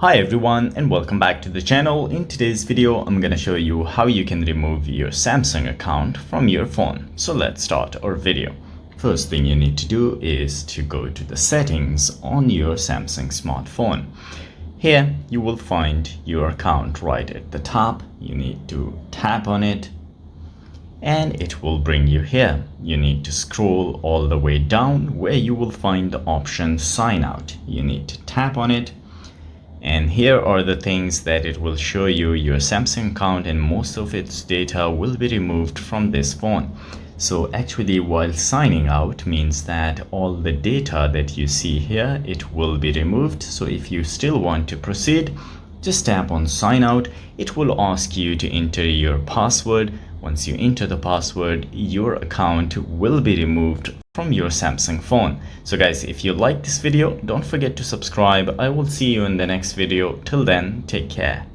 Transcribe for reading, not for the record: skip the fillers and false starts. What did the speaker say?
Hi everyone and welcome back to the channel. In today's video, I'm gonna show you how you can remove your Samsung account from your phone. So let's start our video. First thing you need to do is to go to the settings on your Samsung smartphone. Here you will find your account right at the top. You need to tap on it and it will bring you here. You need to scroll all the way down where you will find the option sign out. You need to tap on it. And here are the things that it will show you. Your Samsung account and most of its data will be removed from this phone. So actually, while signing out means that all the data that you see here, it will be removed. So if you still want to proceed, just tap on sign out. It will ask you to enter your password. Once you enter the password, your account will be removed from your Samsung phone. So guys, if you like this video, don't forget to subscribe. I will see you in the next video. Till then, take care.